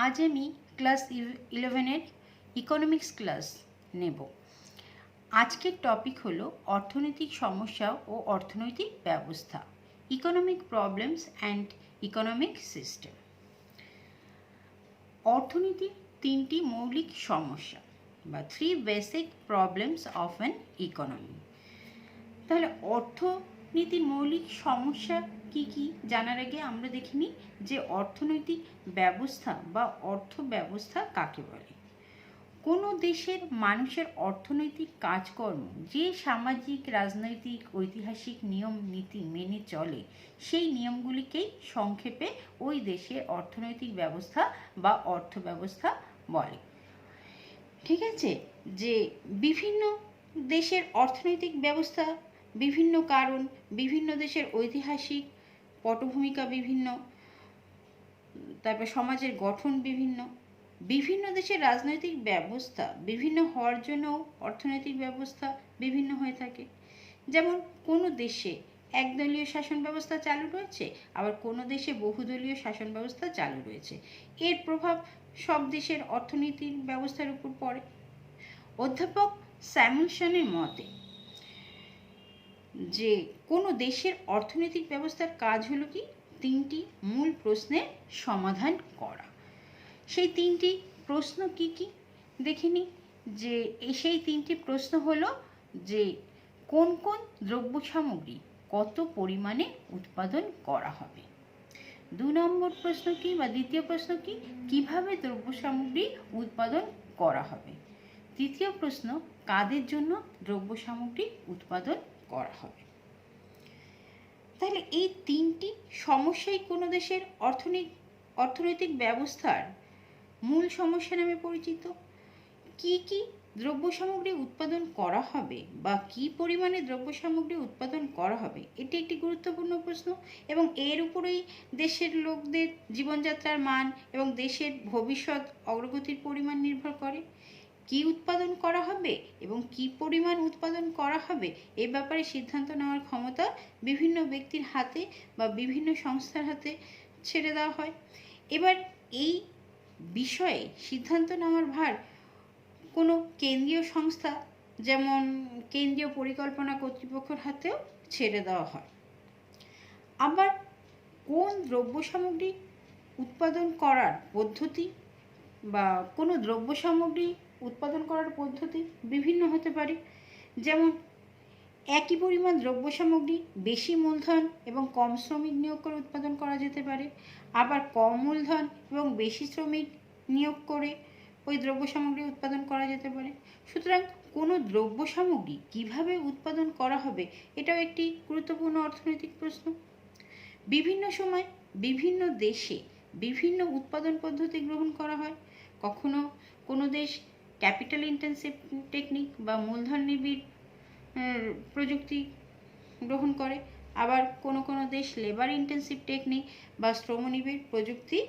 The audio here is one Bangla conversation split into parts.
আজ আমি ক্লাস 11-এর ইকোনমিক্স ক্লাস নেব। আজকের টপিক হলো অর্থনৈতিক সমস্যা ও অর্থনৈতিক ব্যবস্থা, economic problems and economic system. অর্থনীতির তিনটি মৌলিক সমস্যা বা three basic problems of an economy. তাহলে অর্থনীতির মৌলিক সমস্যা কি কি জানার আগে আমরা দেখে নিই যে অর্থনৈতিক ব্যবস্থা বা অর্থ ব্যবস্থা কাকে বলে। কোনো দেশের মানুষের অর্থনৈতিক কাজকর্ম যে সামাজিক, রাজনৈতিক, ঐতিহাসিক নিয়ম নীতি মেনে চলে, সেই নিয়মগুলিকেই সংক্ষেপে ওই দেশের অর্থনৈতিক ব্যবস্থা বা অর্থ ব্যবস্থা বলে। ঠিক আছে, যে বিভিন্ন দেশের অর্থনৈতিক ব্যবস্থা বিভিন্ন কারণ, বিভিন্ন দেশের ঐতিহাসিক পটভূমিকা বিভিন্ন, তারপর সমাজের গঠন বিভিন্ন, বিভিন্ন দেশের রাজনৈতিক ব্যবস্থা বিভিন্ন হওয়ার জন্য অর্থনৈতিক ব্যবস্থা বিভিন্ন হয়ে থাকে। যেমন কোনো দেশে একদলীয় শাসন ব্যবস্থা চালু রয়েছে, আবার কোনো দেশে বহুদলীয় শাসন ব্যবস্থা চালু রয়েছে। এর প্রভাব সব দেশের অর্থনীতির ব্যবস্থার উপর পড়ে। অধ্যাপক স্যামুয়েলসনের মতে যে কোনো দেশের অর্থনৈতিক ব্যবস্থার কাজ হলো কি, তিনটি মূল প্রশ্নের সমাধান করা। সেই তিনটি প্রশ্ন কি কি দেখে নিই। যে সেই তিনটি প্রশ্ন হলো যে কোন কোন দ্রব্য সামগ্রী কত পরিমাণে উৎপাদন করা হবে। 2 নম্বর প্রশ্ন কি বা দ্বিতীয় প্রশ্ন কি, কিভাবে দ্রব্য সামগ্রী উৎপাদন করা হবে। তৃতীয় প্রশ্ন, কাদের জন্য দ্রব্য সামগ্রী উৎপাদন করা হবে। তাহলে এই তিনটি সমস্যাই কোনো দেশের অর্থনৈতিক ব্যবস্থার মূল সমস্যা নামে পরিচিত। কি কি দ্রব্য সামগ্রী উৎপাদন করা হবে বা কি পরিমাণে দ্রব্য সামগ্রী উৎপাদন করা হবে, এটি একটি গুরুত্বপূর্ণ প্রশ্ন এবং এর উপরেই দেশের লোকদের জীবনযাত্রার মান এবং দেশের ভবিষ্যৎ অগ্রগতির পরিমাণ নির্ভর করে। কি উৎপাদন করা হবে এবং কি পরিমাণ উৎপাদন করা হবে এ ব্যাপারে সিদ্ধান্ত নেওয়ার ক্ষমতা বিভিন্ন ব্যক্তির হাতে বা বিভিন্ন সংস্থার হাতে ছেড়ে দেওয়া হয়। এবার এই বিষয়ে সিদ্ধান্ত নেওয়ার ভার কোনো কেন্দ্রীয় সংস্থা যেমন কেন্দ্রীয় পরিকল্পনা কর্তৃপক্ষের হাতেও ছেড়ে দেওয়া হয়। আবার কোন দ্রব্য সামগ্রী উৎপাদন করার পদ্ধতি বা কোনো দ্রব্য সামগ্রী উৎপাদন করার পদ্ধতি বিভিন্ন হতে পারে। যেমন একই পরিমাণ দ্রব্য সামগ্রী বেশি মূলধন এবং কম শ্রমিক নিয়োগ করে উৎপাদন করা যেতে পারে, আবার কম মূলধন এবং বেশি শ্রমিক নিয়োগ করে ওই দ্রব্য সামগ্রী উৎপাদন করা যেতে পারে। সুতরাং কোনো দ্রব্য সামগ্রী কীভাবে উৎপাদন করা হবে এটাও একটি গুরুত্বপূর্ণ অর্থনৈতিক প্রশ্ন। বিভিন্ন সময় বিভিন্ন দেশে বিভিন্ন উৎপাদন পদ্ধতি গ্রহণ করা হয়। কখনো কোনো দেশ ক্যাপিটাল ইন্টেন্সিভ টেকনিক বা মূলধন নিবিড় প্রযুক্তি গ্রহণ করে, আবার কোনো কোনো দেশ লেবার ইন্টেন্সিভ টেকনিক বা শ্রমনিবিড় প্রযুক্তি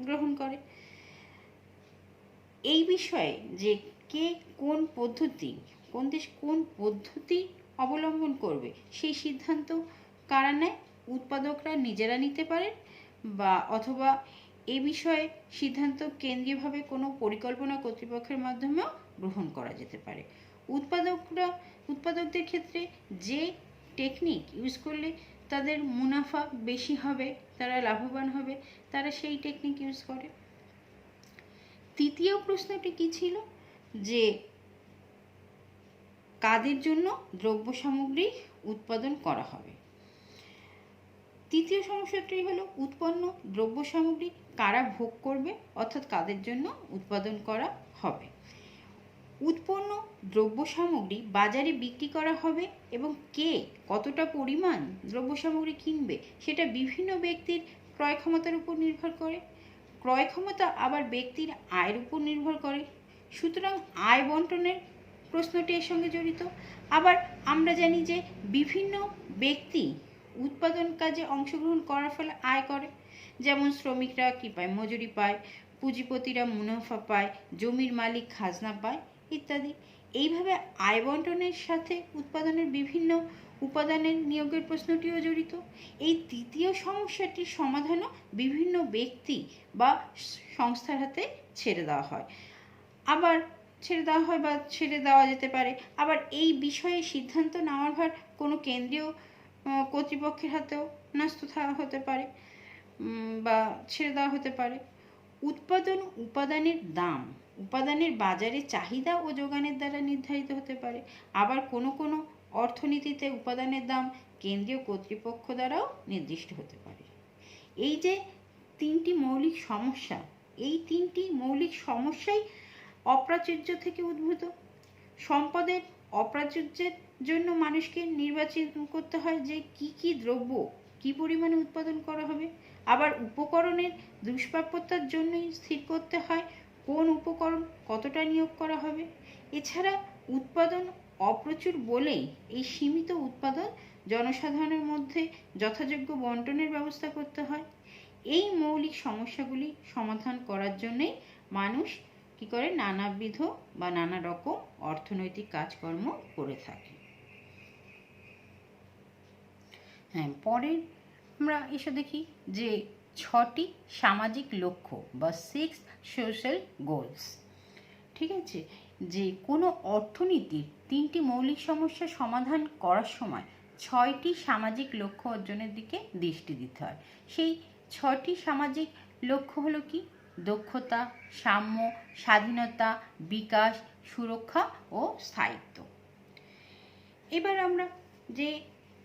গ্রহণ করে। এই বিষয়ে যে কে কোন পদ্ধতি, কোন দেশ কোন পদ্ধতি অবলম্বন করবে সেই সিদ্ধান্ত কারা নেয়, উৎপাদকরা নিজেরা নিতে পারেন বা অথবা এ বিষয়ে সিদ্ধান্ত কেন্দ্রীয়ভাবে কোনো পরিকল্পনা কর্তৃপক্ষের মাধ্যমেও গ্রহণ করা যেতে পারে। উৎপাদকদের ক্ষেত্রে যে টেকনিক ইউজ করলে তাদের মুনাফা বেশি হবে, তারা লাভবান হবে, তারা সেই টেকনিক ইউজ করে। তৃতীয় প্রশ্নটি কি ছিল, যে কাদের জন্য দ্রব্য সামগ্রী উৎপাদন করা হবে। তৃতীয় সমস্যাটি হলো উৎপন্ন দ্রব্য সামগ্রী কারা ভোগ করবে, অর্থাৎ কাদের জন্য উৎপাদন করা হবে। উৎপন্ন দ্রব্য সামগ্রী বাজারে বিক্রি করা হবে এবং কে কতটা পরিমাণ দ্রব্য সামগ্রী কিনবে সেটা বিভিন্ন ব্যক্তির ক্রয় ক্ষমতার উপর নির্ভর করে। ক্রয় ক্ষমতা আবার ব্যক্তির আয়ের উপর নির্ভর করে। সুতরাং আয় বন্টনের প্রশ্নটি এর সঙ্গে জড়িত। আবার আমরা জানি যে বিভিন্ন ব্যক্তি উৎপাদন কাজে অংশগ্রহণ করার ফলে আয় করে। যেমন শ্রমিকরা কী পায়, মজুরি পায়, পুঁজিপতিরা মুনাফা পায়, জমির মালিক খাজনা পায় ইত্যাদি। এইভাবে আয় বন্টনের সাথে উৎপাদনের বিভিন্ন উপাদানের নিয়োগের প্রশ্নটিও জড়িত। এই তৃতীয় সমস্যাটির সমাধানও বিভিন্ন ব্যক্তি বা সংস্থার হাতে ছেড়ে দেওয়া হয় বা ছেড়ে দেওয়া যেতে পারে। আবার এই বিষয়ে সিদ্ধান্ত নেওয়ার ভার কোনো কেন্দ্রীয় কর্তৃপক্ষের হাতেও ন্যস্ত হতে পারে বা ছেড়ে দেওয়া হতে পারে। উপাদানের দাম উপাদানের বাজারে চাহিদা ও যোগানের দ্বারা নির্ধারিত হতে পারে। আবার কোনো কোনো অর্থনীতিতে উপাদানের দাম কেন্দ্রীয় কর্তৃপক্ষ দ্বারাও নির্দিষ্ট হতে পারে। এই যে তিনটি মৌলিক সমস্যাই অপ্রাচুর্য থেকে উদ্ভূত। সম্পদের অপ্রাচুর্যের জন্য মানুষকে নির্বাচিত করতে হয় যে কি দ্রব্য কি পরিমাণে উৎপাদন করা হবে। আবার উপকরণের দুষ্প্রাপ্যতার জন্যই স্থির করতে হয় কোন উপকরণ কতটা নিয়োগ করা হবে। এছাড়া উৎপাদন অপ্রচুর বলেই এই সীমিত উৎপাদন জনসাধারণের মধ্যে যথাযোগ্য বন্টনের ব্যবস্থা করতে হয়। এই মৌলিক সমস্যাগুলি সমাধান করার জন্যই মানুষ কি করে নানাবিধ বা নানা রকম অর্থনৈতিক কাজকর্ম করে থাকে। হ্যাঁ, পরে আমরা এসে দেখি যে 6টি সামাজিক লক্ষ্য বা 6 সোশ্যাল গোলস। ঠিক আছে, যে কোনো অর্থনীতির 3টি মৌলিক সমস্যা সমাধান করার সময় 6টি সামাজিক লক্ষ্য অর্জনের দিকে দৃষ্টি দিতে হয়। সেই 6টি সামাজিক লক্ষ্য হলো কি? দক্ষতা, সাম্য, স্বাধীনতা, বিকাশ, সুরক্ষা ও স্থায়িত্ব। এবার আমরা যে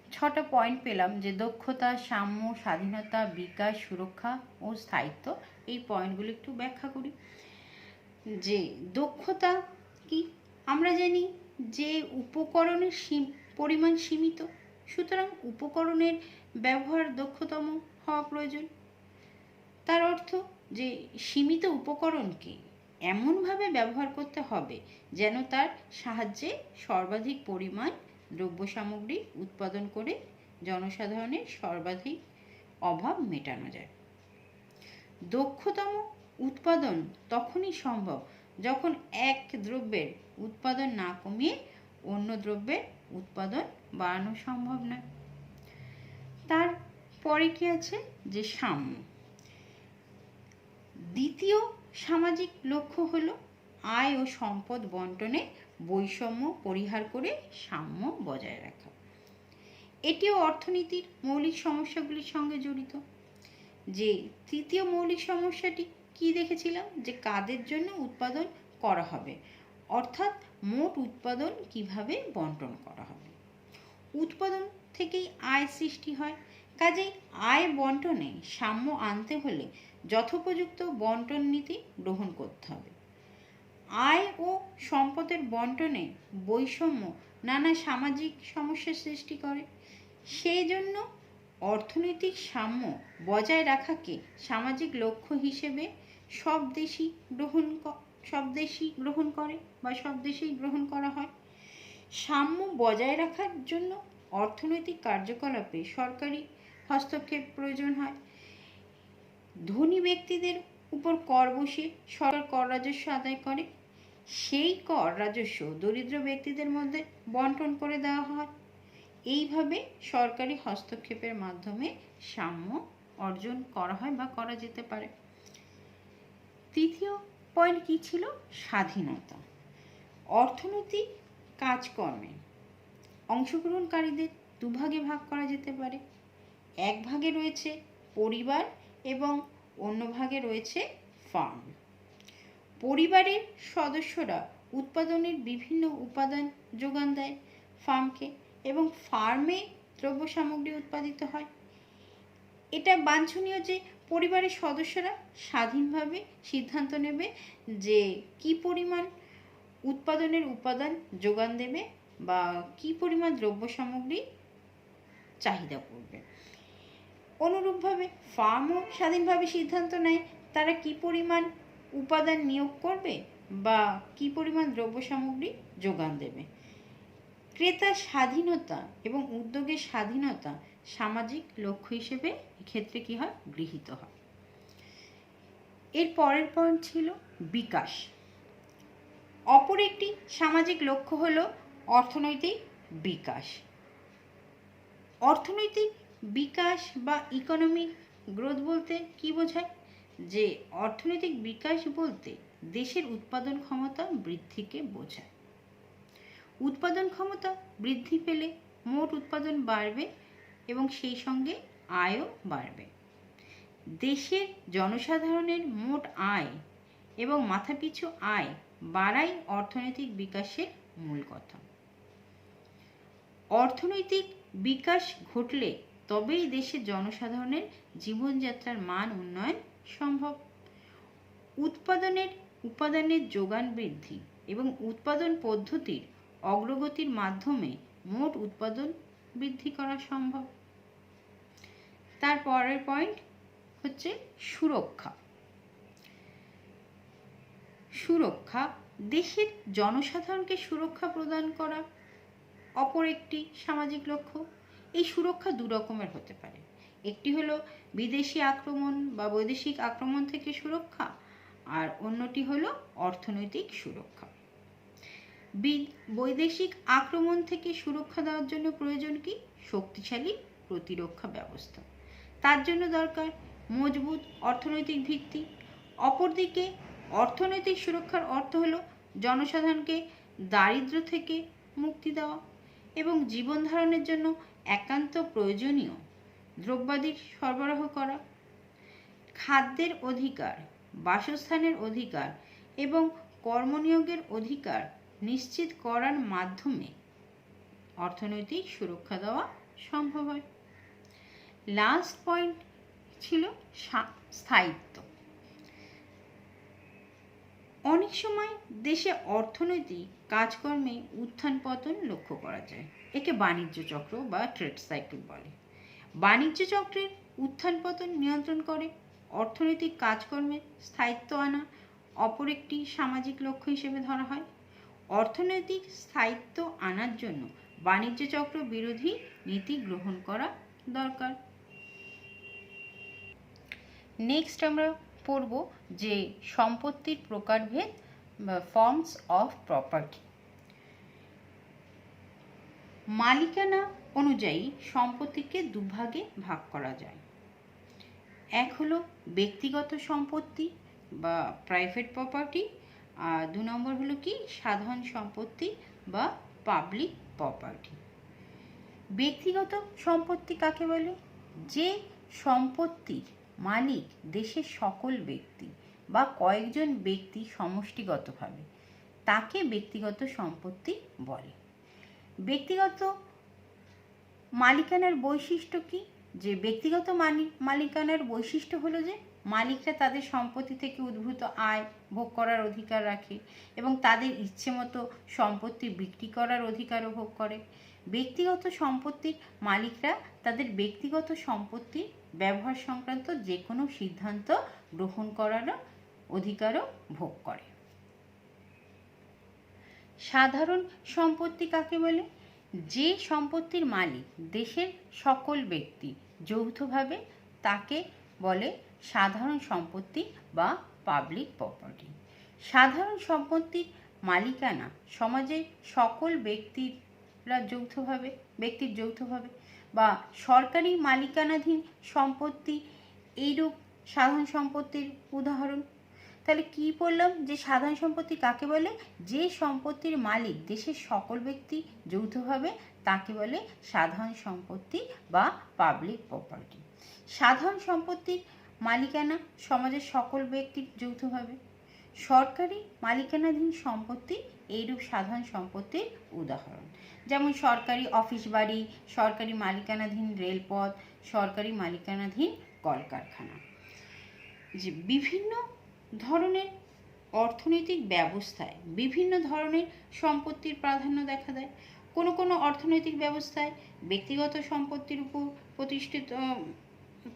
6টা পয়েন্ট পেলাম, যে দক্ষতা, সাম্য, স্বাধীনতা, বিকাশ, সুরক্ষা ও স্থায়িত্ব, এই পয়েন্টগুলো একটু ব্যাখ্যা করি। যে দক্ষতা কি? আমরা জানি যে উপকরণের পরিমাণ সীমিত, সুতরাং উপকরণের ব্যবহার দক্ষতম হওয়া প্রয়োজন। তার অর্থ যে সীমিত উপকরণকে এমনভাবে ব্যবহার করতে হবে যেন তার সাহায্যে সর্বাধিক পরিমাণ দ্রব্য সামগ্রী উৎপাদন করে জনসাধারণের সর্বাধিক অভাব মেটানো যায়। দক্ষতম উৎপাদন তখনই সম্ভব যখন এক দ্রব্যের উৎপাদন না কমিয়ে অন্য দ্রব্যের উৎপাদন বাড়ানো সম্ভব নয়। তারপরে কি আছে? যে সাম্য। দ্বিতীয় সামাজিক লক্ষ্য হলো আয় ও সম্পদ বন্টনে বৈষম্য পরিহার করে সাম্য বজায় রাখা। এটিও অর্থনীতির মৌলিক সমস্যাগুলির সঙ্গে জড়িত। যে তৃতীয় মৌলিক সমস্যাটি কি দেখেছিলাম? যে কাদের জন্য উৎপাদন করা হবে, অর্থাৎ মোট উৎপাদন কিভাবে বন্টন করা হবে। উৎপাদন থেকেই আয় সৃষ্টি হয়, কাজেই আয় বন্টনে সাম্য আনতে হলে যথোপযুক্ত বন্টন নীতি গ্রহণ করতে হবে। আয় ও সম্পদের বন্টনে বৈষম্য নানা সামাজিক সমস্যার সৃষ্টি করে। সেই জন্য অর্থনৈতিক সাম্য বজায় রাখাকে সামাজিক লক্ষ্য হিসেবে সব দেশই গ্রহণ করে বা সব দেশেই গ্রহণ করা হয়। সাম্য বজায় রাখার জন্য অর্থনৈতিক কার্যকলাপে সরকারি হস্তক্ষেপ প্রয়োজন হয়। ধনী ব্যক্তিদের উপর কর বসিয়ে সরকার কর রাজস্ব আদায় করে, সেই কর রাজস্ব দরিদ্র ব্যক্তিদের মধ্যে বন্টন করে দেওয়া হয়। এইভাবে সরকারি হস্তক্ষেপের মাধ্যমে সাম্য অর্জন করা হয় বা করা যেতে পারে। তৃতীয় পয়েন্ট কি ছিল? স্বাধীনতা। অর্থনৈতিক কাজকর্মে অংশগ্রহণকারীদের দুভাগে ভাগ করা যেতে পারে। এক ভাগে রয়েছে পরিবার এবং অন্য ভাগে রয়েছে ফার্ম। পরিবারের সদস্যরা উৎপাদনের বিভিন্ন উপাদান যোগান দেয় ফার্মকে, এবং ফার্মে দ্রব্য সামগ্রী উৎপাদিত হয়। এটা বাঞ্ছনীয় যে পরিবারের সদস্যরা স্বাধীনভাবে সিদ্ধান্ত নেবে যে কি পরিমাণ উৎপাদনের উপাদান যোগান দেবে বা কি পরিমাণ দ্রব্য সামগ্রী চাহিদা পড়বে। অনুরূপভাবে ফার্মও স্বাধীনভাবে সিদ্ধান্ত নেয় তারা কি পরিমাণ উপাদান নিয়োগ করবে বা কি পরিমাণ দ্রব্য সামগ্রী যোগান দেবে। ক্রেতার স্বাধীনতা এবং উদ্যোগের স্বাধীনতা সামাজিক লক্ষ্য হিসেবে এক্ষেত্রে কি হয়? গৃহীত হয়। এর পরের পয়েন্ট ছিল বিকাশ। অপর একটি সামাজিক লক্ষ্য হলো অর্থনৈতিক বিকাশ। অর্থনৈতিক বিকাশ বা ইকোনমিক গ্রোথ বলতে কি বোঝায়? যে অর্থনৈতিক বিকাশ বলতে দেশের উৎপাদন ক্ষমতা বৃদ্ধিকে বোঝায়। উৎপাদন ক্ষমতা বৃদ্ধি পেলে মোট উৎপাদন বাড়বে এবং সেই সঙ্গে আয়ও বাড়বে। দেশের জনসাধারণের মোট আয় এবং মাথাপিছু আয় বাড়াই অর্থনৈতিক বিকাশের মূল কথা। অর্থনৈতিক বিকাশ ঘটলে তবেই দেশের জনসাধারণের জীবনযাত্রার মান উন্নয়ন সম্ভব। উপাদানের যোগান বৃদ্ধি এবং উৎপাদন পদ্ধতির অগ্রগতির মাধ্যমে মোট উৎপাদন বৃদ্ধি করা সম্ভব। তার পরের পয়েন্ট হচ্ছে সুরক্ষা। সুরক্ষা দেশের জনসাধারণকে সুরক্ষা প্রদান করা অপর একটি সামাজিক লক্ষ্য। এই সুরক্ষা দু রকমের হতে পারে। একটি হলো বিদেশি আক্রমণ বা বৈদেশিক আক্রমণ থেকে সুরক্ষা, আর অন্যটি হলো অর্থনৈতিক সুরক্ষা। বৈদেশিক আক্রমণ থেকে সুরক্ষা দেওয়ার জন্য প্রয়োজন কি? শক্তিশালী প্রতিরক্ষা ব্যবস্থা। তার জন্য দরকার মজবুত অর্থনৈতিক ভিত্তি। অপরদিকে অর্থনৈতিক সুরক্ষার অর্থ হলো জনসাধারণকে দারিদ্র্য থেকে মুক্তি দেওয়া এবং জীবন ধারণের জন্য একান্ত প্রয়োজনীয় দ্রব্যাদির সরবরাহ করা। খাদ্যের অধিকার, বাসস্থানের অধিকার এবং কর্মনিয়োগের অধিকার নিশ্চিত করার মাধ্যমে অর্থনৈতিক সুরক্ষা দেওয়া সম্ভব হয়। লাস্ট পয়েন্ট ছিল স্থায়িত্ব। অনেক সময় দেশে অর্থনৈতিক কাজকর্মে উত্থান পতন লক্ষ্য করা যায়। একে বাণিজ্য চক্র বা ট্রেড সাইকেল বলে। বাণিজ্য চক্রের উত্থান পতন নিয়ন্ত্রণ করে অর্থনৈতিক কাজকর্মে স্থায়িত্ব আনা অপর একটি সামাজিক লক্ষ্য হিসেবে ধরা হয়। অর্থনৈতিক স্থায়িত্ব আনার জন্য বাণিজ্য চক্র বিরোধী নীতি গ্রহণ করা দরকার। নেক্সট আমরা পড়ব যে সম্পত্তির প্রকারভেদ বা ফর্মস অফ প্রপার্টি। মালিকানা অনুযায়ী সম্পত্তিকে দুভাগে ভাগ করা যায়। এক হলো ব্যক্তিগত সম্পত্তি বা প্রাইভেট প্রপার্টি, আর 2 নম্বর হলো কি সাধারণ সম্পত্তি বা পাবলিক প্রপার্টি। ব্যক্তিগত সম্পত্তি কাকে বলে? যে সম্পত্তির মালিক দেশের সকল ব্যক্তি বা কয়েকজন ব্যক্তি সমষ্টিগতভাবে, তাকে ব্যক্তিগত সম্পত্তি বলে। ব্যক্তিগত মালিকানার বৈশিষ্ট্য কি? যে ব্যক্তিগত মালিকানার বৈশিষ্ট্য হলো যে মালিকরা তাদের সম্পত্তি থেকে উদ্ভূত আয় ভোগ করার অধিকার রাখে এবং তাদের ইচ্ছে মতো সম্পত্তি বিক্রি করার অধিকারও ভোগ করে। ব্যক্তিগত সম্পত্তির মালিকরা তাদের ব্যক্তিগত সম্পত্তির ব্যবহার সংক্রান্ত যে কোনো সিদ্ধান্ত গ্রহণ করার অধিকারও ভোগ করে। সাধারণ সম্পত্তি কাকে বলে? যে সম্পত্তির মালিক দেশের সকল ব্যক্তি যৌথভাবে, তাকে বলে সাধারণ সম্পত্তি বা পাবলিক প্রপার্টি। সাধারণ সম্পত্তির মালিকানা সমাজের সকল ব্যক্তির যৌথভাবে বা সরকারি মালিকানাধীন সম্পত্তি এইরূপ সাধারণ সম্পত্তির উদাহরণ। তাহলে কি বললাম? যে সাধারণ সম্পত্তি কাকে বলে? যে সম্পত্তির মালিক দেশের সকল ব্যক্তি যৌথভাবে, তাকে বলে সাধারণ সম্পত্তি বা পাবলিক প্রপার্টি। সাধারণ সম্পত্তির মালিকানা সমাজের সকল ব্যক্তির যৌথভাবে। সরকারি মালিকানাধীন সম্পত্তি এইরূপ সাধারণ সম্পত্তির উদাহরণ, যেমন সরকারি অফিস বাড়ি, সরকারি মালিকানাধীন রেলপথ, সরকারি মালিকানাধীন কলকারখানা। যে বিভিন্ন ধরনের অর্থনৈতিক ব্যবস্থায় বিভিন্ন ধরনের সম্পত্তির প্রাধান্য দেখা দেয়। কোনো কোনো অর্থনৈতিক ব্যবস্থায় ব্যক্তিগত সম্পত্তির উপর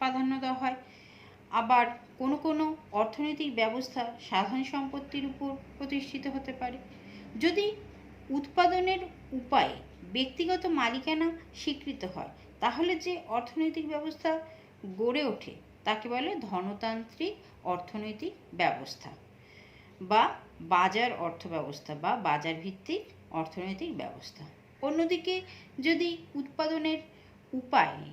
প্রাধান্য দেওয়া হয়, আবার কোনো কোনো অর্থনৈতিক ব্যবস্থা সাধারণ সম্পত্তির উপর প্রতিষ্ঠিত হতে পারে। যদি উৎপাদনের উপায়ে ব্যক্তিগত মালিকানা স্বীকৃত হয়, তাহলে যে অর্থনৈতিক ব্যবস্থা গড়ে ওঠে তাকে বলে ধনতান্ত্রিক অর্থনৈতিক ব্যবস্থা বা বাজার অর্থ ব্যবস্থা বা বাজার ভিত্তিক অর্থনৈতিক ব্যবস্থা। অন্যদিকে যদি উৎপাদনের উপায়ে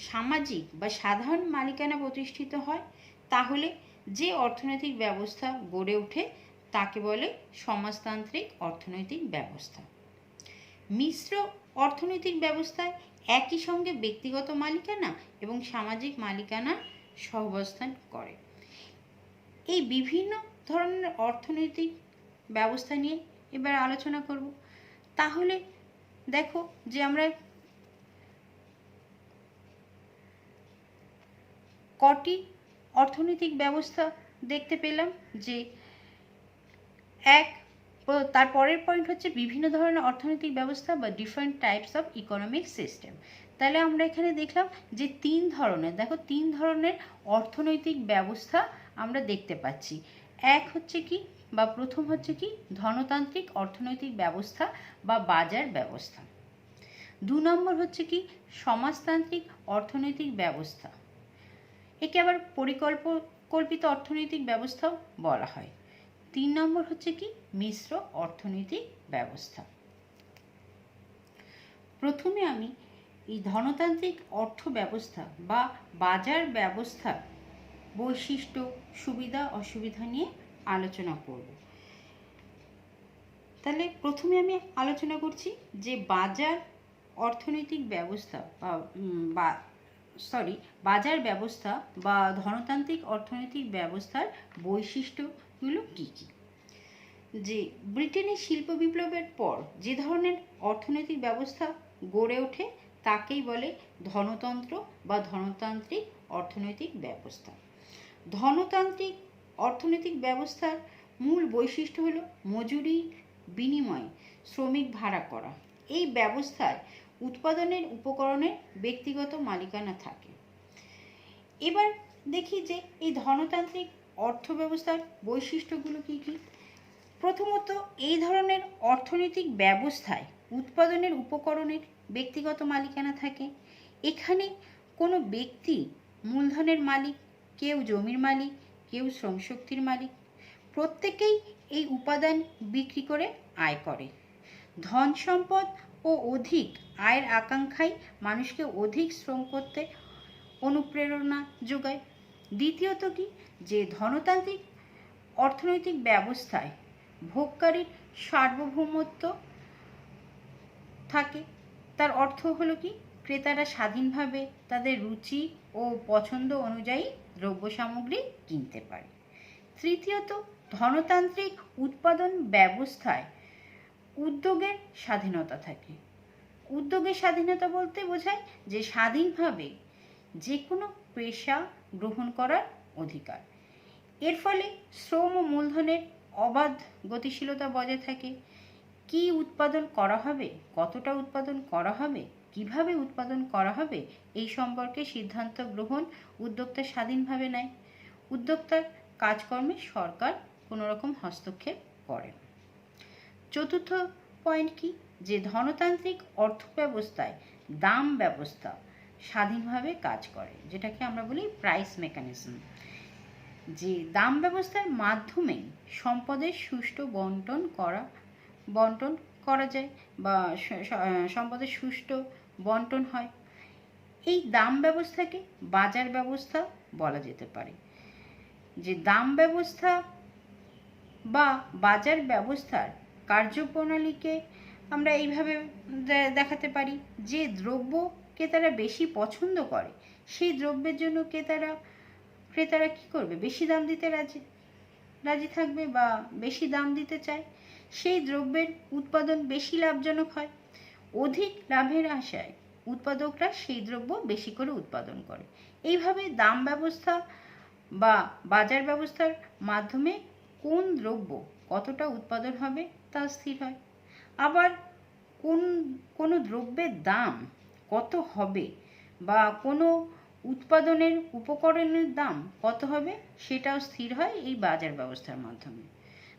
সামাজিক বা সাধারণ মালিকানা প্রতিষ্ঠিত হয়, তাহলে যে অর্থনৈতিক ব্যবস্থা গড়ে ওঠে তাকে বলে সমাজতান্ত্রিক অর্থনৈতিক ব্যবস্থা। মিশ্র অর্থনৈতিক ব্যবস্থায় একই সঙ্গে ব্যক্তিগত মালিকানা এবং সামাজিক মালিকানা সহাবস্থান করে। এই বিভিন্ন ধরনের অর্থনৈতিক ব্যবস্থা নিয়ে এবার আলোচনা করব। তাহলে দেখো যে আমরা কটি অর্থনৈতিক ব্যবস্থা দেখতে পেলাম। যে তার পরের পয়েন্ট হচ্ছে বিভিন্ন ধরনের অর্থনৈতিক ব্যবস্থা বা different types of economic system. তাহলে আমরা এখানে দেখলাম যে তিন ধরনের অর্থনৈতিক ব্যবস্থা আমরা দেখতে পাচ্ছি। এক হচ্ছে কি বা প্রথম হচ্ছে কি ধনতান্ত্রিক অর্থনৈতিক ব্যবস্থা বা বাজার ব্যবস্থা। 2 নম্বর হচ্ছে কি সমাজতান্ত্রিক অর্থনৈতিক ব্যবস্থা, একে আবার পরিকল্পিত অর্থনৈতিক ব্যবস্থাও বলা হয়। 3 নম্বর হচ্ছে কি মিশ্র অর্থনৈতিক ব্যবস্থা। প্রথমে আমি এই ধনতান্ত্রিক অর্থ ব্যবস্থা বা বাজার ব্যবস্থার বৈশিষ্ট্য, সুবিধা অসুবিধা নিয়ে আলোচনা করব। তাহলে প্রথমে আমি আলোচনা করছি যে বাজার অর্থনৈতিক ব্যবস্থা বাজার ব্যবস্থা বা ধনতান্ত্রিক অর্থনৈতিক ব্যবস্থার বৈশিষ্ট্যগুলো কী কী। যে ব্রিটেনের শিল্প বিপ্লবের পর যে ধরনের অর্থনৈতিক ব্যবস্থা গড়ে ওঠে তাকেই বলে ধনতন্ত্র বা ধনতান্ত্রিক অর্থনৈতিক ব্যবস্থা। ধনতান্ত্রিক অর্থনৈতিক ব্যবস্থার মূল বৈশিষ্ট্য হলো মজুরির বিনিময়ে শ্রমিক ভাড়া করা। এই ব্যবস্থায় উৎপাদনের উপকরণের ব্যক্তিগত মালিকানা থাকে। এবার দেখি যে এই ধনতান্ত্রিক অর্থ ব্যবস্থার বৈশিষ্ট্যগুলো কী কী। প্রথমত, এই ধরনের অর্থনৈতিক ব্যবস্থায় উৎপাদনের উপকরণের ব্যক্তিগত মালিকানা থাকে। এখানে কোনো ব্যক্তি মূলধনের মালিক, কেউ জমির মালিক, কেউ শ্রমশক্তির মালিক। প্রত্যেকেই এই উপাদান বিক্রি করে আয় করে। ধন সম্পদ ও অধিক আয়ের আকাঙ্ক্ষাই মানুষকে অধিক শ্রম করতে অনুপ্রেরণা যোগায়। দ্বিতীয়ত কি যে ধনতান্ত্রিক অর্থনৈতিক ব্যবস্থায় ভোগকারীর সার্বভৌমত্ব থাকে। তার অর্থ হলো কি ক্রেতারা স্বাধীনভাবে তাদের রুচি ও পছন্দ অনুযায়ী দ্রব্য সামগ্রী কিনতে পারে। তৃতীয়ত, ধনতান্ত্রিক উৎপাদন ব্যবস্থায় উদ্যোগের স্বাধীনতা থাকে। উদ্যোগের স্বাধীনতা বলতে বোঝায় যে স্বাধীনভাবে যে কোনো পেশা গ্রহণ করার অধিকার। এর ফলে শ্রম ও মূলধনের অবাধ গতিশীলতা বজায় থাকে। কি উৎপাদন করা হবে, কতটা উৎপাদন করা হবে, কিভাবে উৎপাদন করা হবে, এই সম্পর্কে সিদ্ধান্ত গ্রহণ উদ্যোক্তা স্বাধীনভাবে নেয়। উদ্যোক্তার কাজকর্মে সরকার কোনো রকম হস্তক্ষেপ করে না। চতুর্থ পয়েন্ট কি যে ধনতান্ত্রিক অর্থ ব্যবস্থায় দাম ব্যবস্থা স্বাধীনভাবে কাজ করে, যেটাকে আমরা বলি প্রাইস মেকানিজম। যে দাম ব্যবস্থার মাধ্যমে সম্পদের সুষ্ঠু বন্টন করা যায় বা সম্পদের সুষ্ঠু বন্টন হয়। এই দাম ব্যবস্থাকে বাজার ব্যবস্থা বলা যেতে পারে। যে দাম ব্যবস্থা বা বাজার ব্যবস্থার কার্যপ্রণালীকে আমরা এইভাবে দেখাতে পারি যে দ্রব্য ক্রেতারা বেশি পছন্দ করে সেই দ্রব্যের জন্য ক্রেতারা কি করবে, বেশি দাম দিতে রাজি থাকবে বা বেশি দাম দিতে চায়। সেই দ্রব্যের উৎপাদন বেশি লাভজনক হয়। অধিক লাভের আশায় উৎপাদকরা সেই দ্রব্য বেশি করে উৎপাদন করে। এইভাবে দাম ব্যবস্থা বা বাজার ব্যবস্থার মাধ্যমে কোন দ্রব্য কতটা উৎপাদন হবে তা স্থির হয়। আবার কোনো দ্রব্যের দাম কত হবে বা কোনো উৎপাদনের উপকরণের দাম কত হবে সেটাও স্থির হয় এই বাজার ব্যবস্থার মাধ্যমে।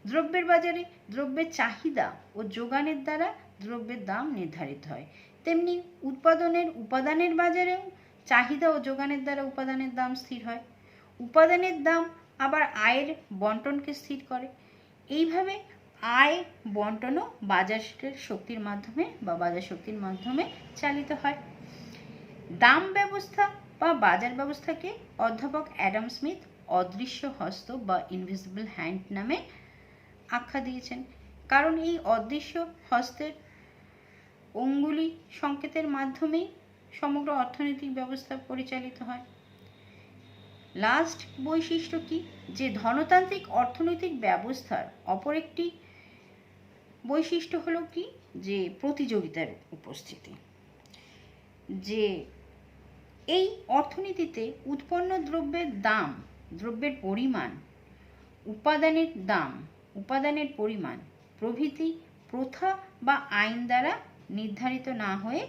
দ্রব্যের বাজারে দ্রব্যের চাহিদা ও যোগানের দ্বারা দ্রব্যের দাম নির্ধারিত হয়। তেমনি উপাদানের বাজারেও চাহিদা ও যোগানের দ্বারা উপাদানের দাম স্থির হয়। উপাদানের দাম আবার আয়ের বন্টনকে স্থির করে। এইভাবে আয় বন্টনও বাজার শক্তির মাধ্যমে চালিত হয়। দাম ব্যবস্থা বা বাজার ব্যবস্থাকে অধ্যাপক অ্যাডাম স্মিথ অদৃশ্য হস্ত বা ইনভিজিবল হ্যান্ড নামে আখ্যা দিয়েছেন, কারণ এই অদৃশ্য হস্তের অঙ্গুলি সংকেতের মাধ্যমেই সমগ্র অর্থনৈতিক ব্যবস্থা পরিচালিত হয়। লাস্ট বৈশিষ্ট্য কি, যে ধনতান্ত্রিক অর্থনৈতিক ব্যবস্থার অপর একটি বৈশিষ্ট্য হলো কি, যে প্রতিযোগিতার উপস্থিতি। যে এই অর্থনীতিতে উৎপন্ন দ্রব্যের দাম, দ্রব্যের পরিমাণ, উপাদানের দাম, উপাদানের পরিমাণ প্রভৃতি প্রথা বা আইন দ্বারা নির্ধারিত না হয়ে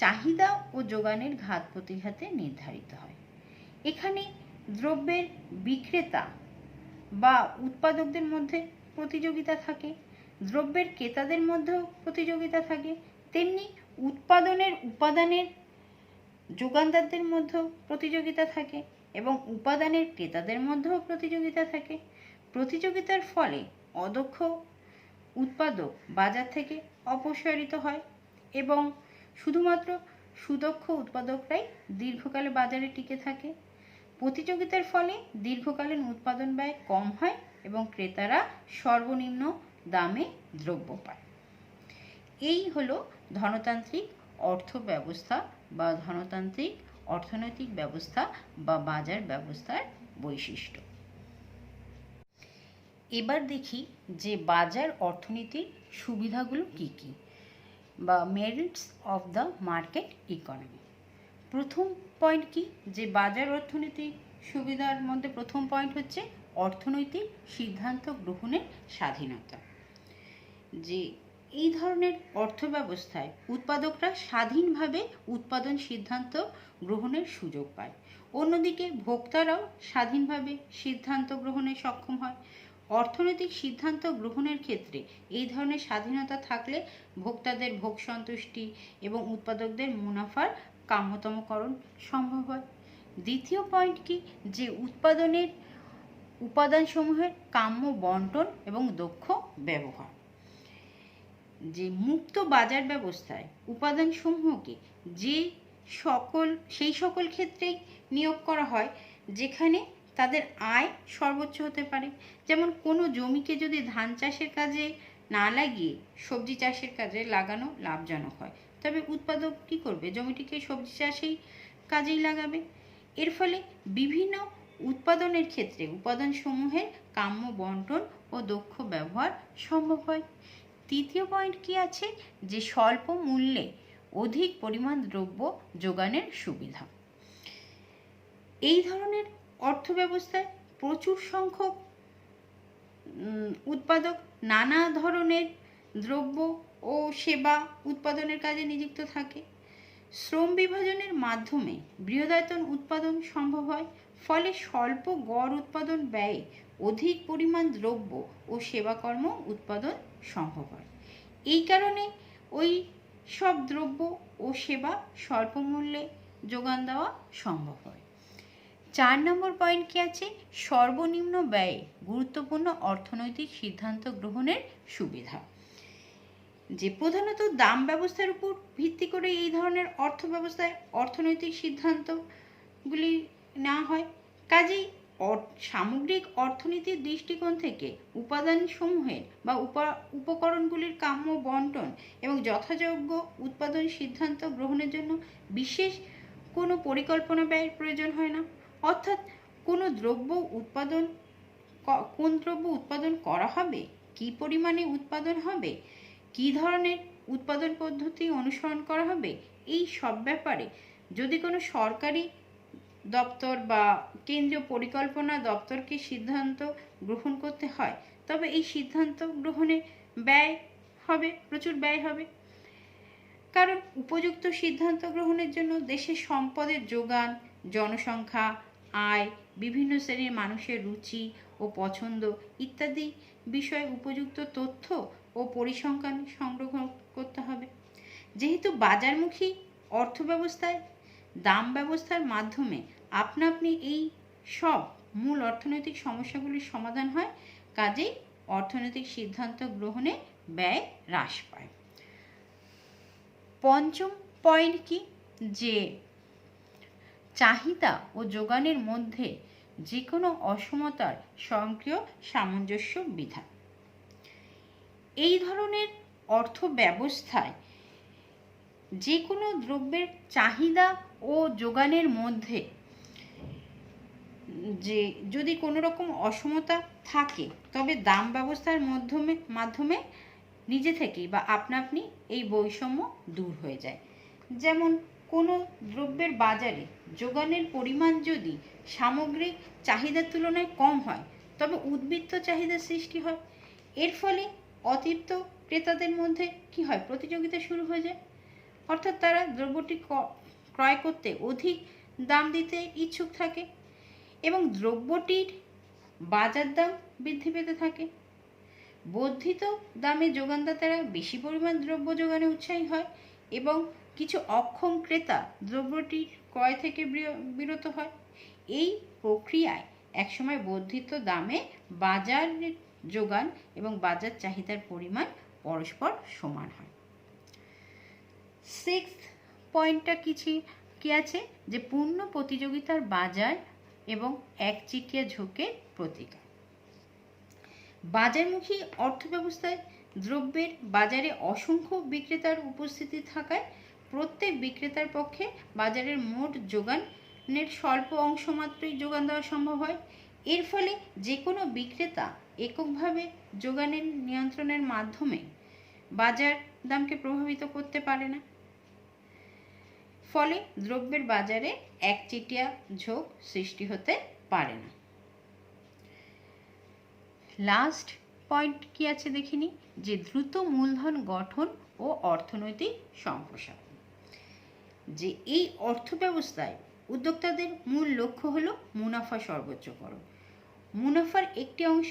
চাহিদা ও যোগানের ঘাত প্রতিঘাতে নির্ধারিত হয়। এখানে দ্রব্যের বিক্রেতা বা উৎপাদকদের মধ্যে প্রতিযোগিতা থাকে, দ্রব্যের ক্রেতাদের মধ্যেও প্রতিযোগিতা থাকে, তেমনি উপাদানের যোগানদারদের মধ্যেও প্রতিযোগিতা থাকে এবং উপাদানের ক্রেতাদের মধ্যেও প্রতিযোগিতা থাকে। প্রতিযোগিতার ফলে অদক্ষ উৎপাদক বাজার থেকে অপসারিত হয় এবং শুধুমাত্র সুদক্ষ উৎপাদকরাই দীর্ঘকালে বাজারে টিকে থাকে। প্রতিযোগিতার ফলে দীর্ঘকালীন উৎপাদন ব্যয় কম হয় এবং ক্রেতারা সর্বনিম্ন দামে দ্রব্য পায়। এই হলো ধনতান্ত্রিক অর্থ ব্যবস্থা বা ধনতান্ত্রিক অর্থনৈতিক ব্যবস্থা বা বাজার ব্যবস্থার বৈশিষ্ট্য। এবার দেখি যে বাজার অর্থনীতির সুবিধাগুলো কি কি, বা merits of the market economy. প্রথম পয়েন্ট কি, যে বাজার অর্থনীতির সুবিধার মধ্যে প্রথম পয়েন্ট হচ্ছে অর্থনৈতিক সিদ্ধান্ত গ্রহণের স্বাধীনতা। যে এই ধরনের অর্থব্যবস্থায় উৎপাদকরা স্বাধীনভাবে উৎপাদন সিদ্ধান্ত গ্রহণের সুযোগ পায়, অন্যদিকে ভোক্তারাও স্বাধীনভাবে সিদ্ধান্ত গ্রহণে সক্ষম হয়। অর্থনৈতিক সিদ্ধান্ত গ্রহণের ক্ষেত্রে এই ধরনের স্বাধীনতা থাকলে ভোক্তাদের ভোগ সন্তুষ্টি এবং উৎপাদকদের মুনাফার কাম্যতমকরণ সম্ভব হয়। দ্বিতীয় পয়েন্ট কি, যে উপাদানসমূহের কাম্য বন্টন এবং দক্ষ ব্যবহার। যে মুক্ত বাজার ব্যবস্থায় উপাদানসমূহকে সেই সকল ক্ষেত্রেই নিয়োগ করা হয় যেখানে তাদের আয় সর্বোচ্চ হতে পারে। যেমন কোনো জমিকে যদি ধান চাষের কাজে না লাগিয়ে সবজি চাষের কাজে লাগানো লাভজনক হয়, তবে উৎপাদক কী করবে, জমিটিকে সবজি চাষেই কাজেই লাগাবে। এর ফলে বিভিন্ন উৎপাদনের ক্ষেত্রে উপাদানসমূহের কাম্য বন্টন ও দক্ষ ব্যবহার সম্ভব হয়। তৃতীয় পয়েন্ট কি আছে, যে স্বল্প মূল্যে অধিক পরিমাণ দ্রব্য যোগানের সুবিধা। এই ধরনের অর্থব্যবস্থায় প্রচুর সংখ্যক উৎপাদক নানা ধরনের দ্রব্য ও সেবা উৎপাদনের কাজে নিযুক্ত থাকে। শ্রম বিভাজনের মাধ্যমে বৃহদায়তন উৎপাদন সম্ভব হয়, ফলে স্বল্প গড় উৎপাদন ব্যয়ে অধিক পরিমাণ দ্রব্য ও সেবাকর্ম উৎপাদন সম্ভব হয়। এই কারণে ওই সব দ্রব্য ও সেবা স্বল্প মূল্যে যোগান দেওয়া সম্ভব হয়। 4 নম্বর পয়েন্ট কি আছে, সর্বনিম্ন ব্যয়ে গুরুত্বপূর্ণ অর্থনৈতিক সিদ্ধান্ত গ্রহণের সুবিধা। যে প্রধানত দাম ব্যবস্থার উপর ভিত্তি করে এই ধরনের অর্থব্যবস্থায় অর্থনৈতিক সিদ্ধান্তগুলি নেওয়া হয়। কাজেই সামগ্রিক অর্থনীতির দৃষ্টিকোণ থেকে উপাদানসমূহের বা উপকরণগুলির কাম্য বন্টন এবং যথাযোগ্য উৎপাদন সিদ্ধান্ত গ্রহণের জন্য বিশেষ কোনো পরিকল্পনা ব্যয়ের প্রয়োজন হয় না। অর্থাৎ কোন দ্রব্য উৎপাদন করা হবে, কী পরিমাণে উৎপাদন হবে, কী ধরনের উৎপাদন পদ্ধতি অনুসরণ করা হবে, এই সব ব্যাপারে যদি কোনো সরকারি দপ্তর বা কেন্দ্রীয় পরিকল্পনা দপ্তরকে সিদ্ধান্ত গ্রহণ করতে হয়, তবে এই সিদ্ধান্ত গ্রহণে প্রচুর ব্যয় হবে। কারণ উপযুক্ত সিদ্ধান্ত গ্রহণের জন্য দেশের সম্পদের যোগান, জনসংখ্যা, আয়, বিভিন্ন শ্রেণীর মানুষের রুচি ও পছন্দ ইত্যাদি বিষয়ে উপযুক্ত তথ্য ও পরিসংখ্যান সংগ্রহ করতে হবে। যেহেতু বাজারমুখী অর্থব্যবস্থায় দাম ব্যবস্থার মাধ্যমে আপনা আপনি এই সব মূল অর্থনৈতিক সমস্যাগুলির সমাধান হয়, কাজেই অর্থনৈতিক সিদ্ধান্ত গ্রহণে ব্যয় হ্রাস পায়। পঞ্চম পয়েন্ট কি, যে চাহিদা ও যোগানের মধ্যে যে কোনো অসমতার স্বয়ংক্রিয় সামঞ্জস্য বিধান। এই ধরনের অর্থ ব্যবস্থায় যে কোনো দ্রব্যের চাহিদা ও যোগানের মধ্যে যে যদি কোনো রকম অসমতা থাকে তবে দাম ব্যবস্থার মাধ্যমে নিজে থেকেই বা আপনা আপনি এই বৈষম্য দূর হয়ে যায়। যেমন কোনো দ্রব্যের বাজারে যোগানের পরিমাণ যদি সামগ্রিক চাহিদার তুলনায় কম হয় তবে উদ্বৃত্ত চাহিদার সৃষ্টি হয়। এর ফলে অতিরিক্ত ক্রেতাদের মধ্যে কি হয়, প্রতিযোগিতা শুরু হয়ে যায়, অর্থাৎ তারা দ্রব্যটি ক্রয় করতে অধিক দাম দিতে ইচ্ছুক থাকে এবং দ্রব্যটির বাজার দাম বৃদ্ধি পেতে থাকে। বর্ধিত দামে যোগানদাতারা বেশি পরিমাণ দ্রব্য যোগানে উৎসাহী হয় এবং কিছু অক্ষম ক্রেতা দ্রব্যটি ক্রয় থেকে বিরত হয়। এই প্রক্রিয়ায় একসময় বর্ধিত দামে বাজার যোগান এবং বাজার চাহিদার পরিমাণ পরস্পর সমান হয়। সিক্সথ পয়েন্টটা কি আছে, যে পূর্ণ প্রতিযোগিতার বাজার এবং একচেটিয়া ঝোঁকের প্রতিকার। বাজারমুখী অর্থব্যবস্থায় দ্রব্যের বাজারে অসংখ্য বিক্রেতার উপস্থিতি থাকায় প্রত্যেক বিক্রেতার পক্ষে বাজারের মোট যোগানের স্বল্প অংশ মাত্রই যোগান দেওয়া সম্ভব হয়। এর ফলে যে কোনো বিক্রেতা এককভাবে যোগানের নিয়ন্ত্রণের মাধ্যমে বাজার দামকে প্রভাবিত করতে পারে না। ফলে দ্রব্যের বাজারে একচেটিয়া ঝোঁক সৃষ্টি হতে পারে না। লাস্ট পয়েন্ট কি আছে দেখিনি, যে দ্রুত মূলধন গঠন ও অর্থনৈতিক সম্প্রসারণ। যে এই অর্থ ব্যবস্থায় উদ্যোক্তাদের মূল লক্ষ্য হলো মুনাফা সর্বোচ্চকরণ। মুনাফার একটি অংশ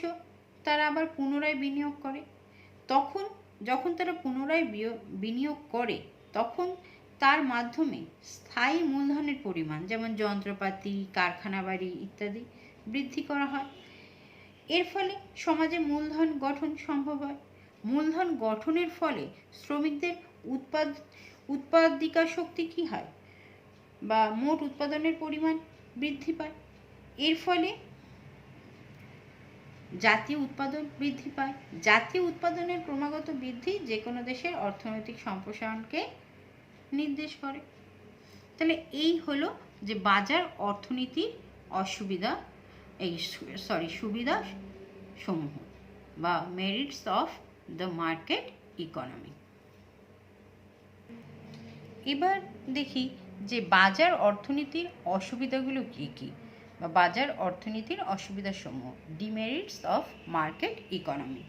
তারা আবার পুনরায় বিনিয়োগ করে। যখন তারা পুনরায় বিনিয়োগ করে তখন তার মাধ্যমে স্থায়ী মূলধনের পরিমাণ, যেমন যন্ত্রপাতি, কারখানা বাড়ি ইত্যাদি বৃদ্ধি করা হয়। এর ফলে সমাজে মূলধন গঠন সম্ভব হয়। মূলধন গঠনের ফলে শ্রমিকদের উৎপাদিকা শক্তি কি হয়, বা মোট উৎপাদনের পরিমাণ বৃদ্ধি পায়। এর ফলে জাতীয় উৎপাদন বৃদ্ধি পায়। জাতীয় উৎপাদনের ক্রমাগত বৃদ্ধি যে কোনো দেশের অর্থনৈতিক সম্প্রসারণকে নির্দেশ করে। তাহলে এই হলো যে বাজার অর্থনীতির সুবিধা সমূহ বা merits of the market economy. এবার দেখি যে বাজার অর্থনীতির অসুবিধাগুলো কি কি, বা বাজার অর্থনীতির অসুবিধাসমূহ, ডিমেরিটস অফ মার্কেট ইকোনমি।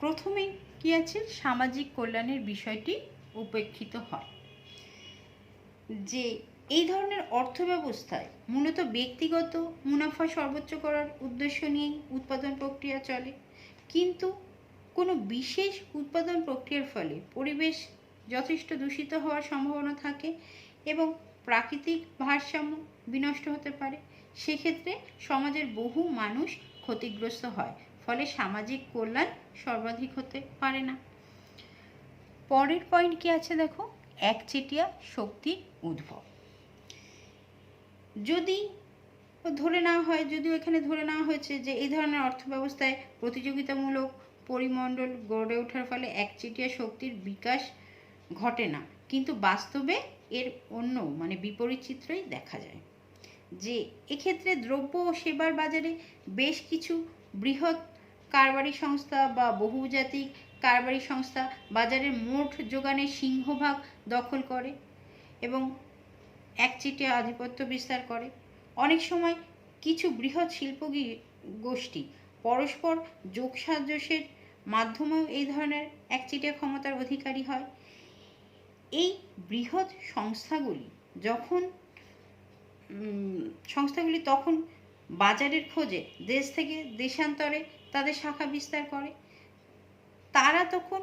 প্রথমেই কি আছে, সামাজিক কল্যাণের বিষয়টি উপেক্ষিত হয়। যে এই ধরনের অর্থব্যবস্থায় মূলত ব্যক্তিগত মুনাফা সর্বোচ্চ করার উদ্দেশ্য নিয়েই উৎপাদন প্রক্রিয়া চলে, কিন্তু কোনো বিশেষ উৎপাদন প্রক্রিয়ার ফলে পরিবেশ যথেষ্ট দূষিত হওয়ার সম্ভাবনা থাকে এবং প্রাকৃতিক ভারসাম্য বিনষ্ট হতে পারে। সেক্ষেত্রে সমাজের বহু মানুষ ক্ষতিগ্রস্ত হয়, ফলে সামাজিক কল্যাণ সর্বাধিক হতে পারে না। পরের পয়েন্ট কি আছে দেখো, একচেটিয়া শক্তির উদ্ভব। যদিও এখানে ধরে নেওয়া হয়েছে যে এই ধরনের অর্থব্যবস্থায় প্রতিযোগিতামূলক পরিমণ্ডল গড়ে ওঠার ফলে একচেটিয়া শক্তির বিকাশ ঘটে না, কিন্তু বাস্তবে এর অন্য বিপরীত চিত্রই দেখা যায়। যে এক্ষেত্রে দ্রব্য ও সেবার বাজারে বেশ কিছু বৃহৎ কারবারি সংস্থা বা বহুজাতিক কারবারি সংস্থা বাজারের মোট যোগানের সিংহভাগ দখল করে এবং একচেটিয়া আধিপত্য বিস্তার করে। অনেক সময় কিছু বৃহৎ শিল্প গোষ্ঠী পরস্পর যোগসাজশের মাধ্যমেও এই ধরনের একচেটিয়া ক্ষমতার অধিকারী হয়। এই বৃহৎ সংস্থাগুলি তখন বাজারের খোঁজে দেশ থেকে দেশান্তরে তাদের শাখা বিস্তার করে। তারা তখন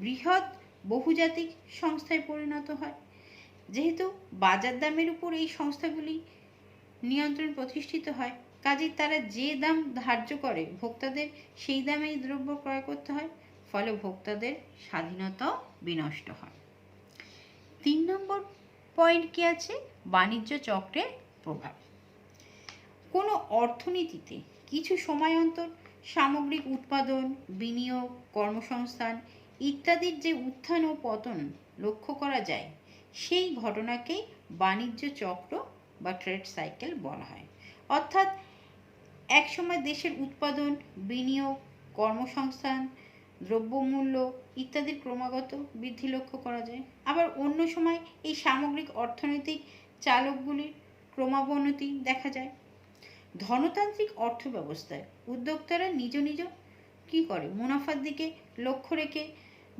বৃহৎ বহুজাতিক সংস্থায় পরিণত হয়। যেহেতু বাজার দামের উপর এই সংস্থাগুলি নিয়ন্ত্রণ প্রতিষ্ঠিত হয়, কাজেই তারা যে দাম ধার্য করে ভোক্তাদের সেই দামেই দ্রব্য ক্রয় করতে হয়, ফলে ভোক্তাদের স্বাধীনতাও বিনষ্ট হয়। 3 নম্বর পয়েন্ট কি আছে? বাণিজ্য চক্রের প্রভাব। কোনো অর্থনীতিতে কিছু সময় অন্তর সামগ্রিক উৎপাদন, বিনিয়োগ, কর্মসংস্থান ইত্যাদির যে উত্থান ও পতন লক্ষ্য করা যায়, সেই ঘটনাকেই বাণিজ্য চক্র বা ট্রেড সাইকেল বলা হয়। অর্থাৎ এক সময় দেশের উৎপাদন, বিনিয়োগ, কর্মসংস্থান, দ্রব্যমূল্য ইত্যাদির ক্রমাগত বৃদ্ধি লক্ষ্য করা যায়। আবার অন্য সময় এই সামগ্রিক অর্থনৈতিক চালকগুলির ক্রমাবনতি দেখা যায়। ধনতান্ত্রিক অর্থব্যবস্থায় উদ্যোক্তারা নিজ নিজ কী করে? মুনাফার দিকে লক্ষ্য রেখে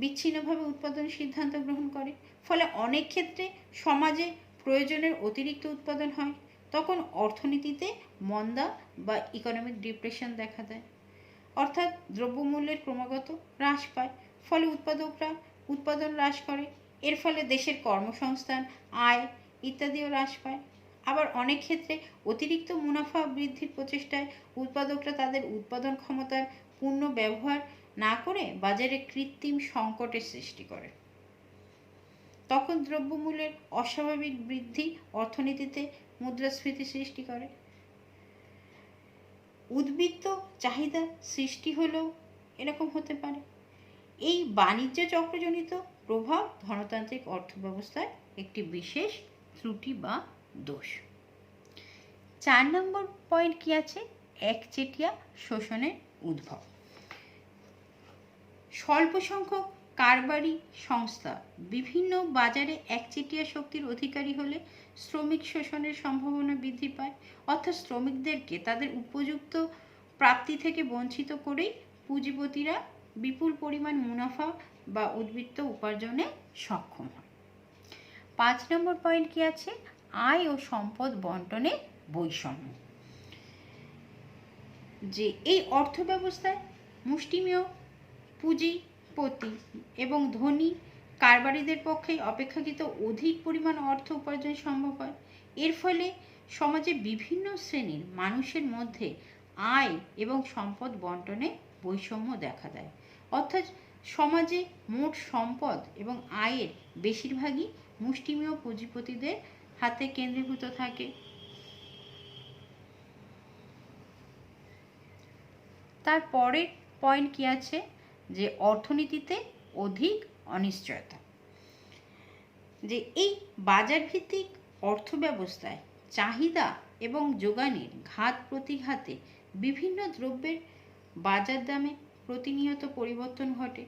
বিচ্ছিন্নভাবে উৎপাদন সিদ্ধান্ত গ্রহণ করে। ফলে অনেক ক্ষেত্রে সমাজে প্রয়োজনের অতিরিক্ত উৎপাদন হয়। তখন অর্থনীতিতে মন্দা বা ইকোনমিক ডিপ্রেশন দেখা দেয়। অর্থাৎ দ্রব্যমূল্যের ক্রমাগত হ্রাস পায়। ফলে উৎপাদকরা উৎপাদন হ্রাস করে। এর ফলে দেশের কর্মসংস্থান, আয় ইত্যাদিও হ্রাস পায়। আবার অনেক ক্ষেত্রে অতিরিক্ত মুনাফা বৃদ্ধির প্রচেষ্টায় উৎপাদকরা তাদের উৎপাদন ক্ষমতার পূর্ণ ব্যবহার না করে বাজারে কৃত্রিম সংকটের সৃষ্টি করে। তখন দ্রব্যমূল্যের অস্বাভাবিক বৃদ্ধি অর্থনীতিতে মুদ্রাস্ফীতি সৃষ্টি করে। উদ্বৃত্ত চাহিদা সৃষ্টি হলেও এরকম হতে পারে। এই বাণিজ্য চক্রজনিত প্রভাব ধনতান্ত্রিক অর্থব্যবস্থায় একটি বিশেষ ত্রুটি বা দোষ। 4 নম্বর পয়েন্ট কি আছে? একচেটিয়া শোষণের উদ্ভব। স্বল্প সংখ্যক কারবারি সংস্থা বিভিন্ন বাজারে একচেটিয়া শক্তির অধিকারী হলে শ্রমিক শোষণের সম্ভাবনা বৃদ্ধি পায়। অর্থাৎ শ্রমিকদেরকে তাদের উপযুক্ত প্রাপ্তি থেকে বঞ্চিত করেই পুঁজিপতিরা বিপুল পরিমাণ মুনাফা বা উদ্বৃত্ত উপার্জনে সক্ষম হয়। 5 নম্বর পয়েন্ট কি আছে? আয় ও সম্পদ বন্টনে বৈষম্য। যে এই অর্থব্যবস্থায় মুষ্টিমেয় পুঁজিপতি এবং ধনী কারবারিদের পক্ষে অপেক্ষাকৃত অধিক পরিমাণ অর্থ উপার্জন সম্ভব হয়। এর ফলে সমাজে বিভিন্ন শ্রেণীর মানুষের মধ্যে আয় এবং সম্পদ বন্টনে বৈষম্য দেখা দেয়। অর্থাৎ সমাজে মোট সম্পদ এবং আয়ের বেশিরভাগই মুষ্টিমেয় পুঁজিপতিদের হাতে কেন্দ্রীভূত থাকে। তারপরের পয়েন্ট কি আছে? যে অর্থনীতিতে অধিক অনিশ্চয়তা। যে এই বাজার ভিত্তিক অর্থব্যবস্থায় চাহিদা এবং যোগানের ঘাত প্রতিঘাতে বিভিন্ন দ্রব্যের বাজার দামে প্রতিনিয়ত পরিবর্তন ঘটে।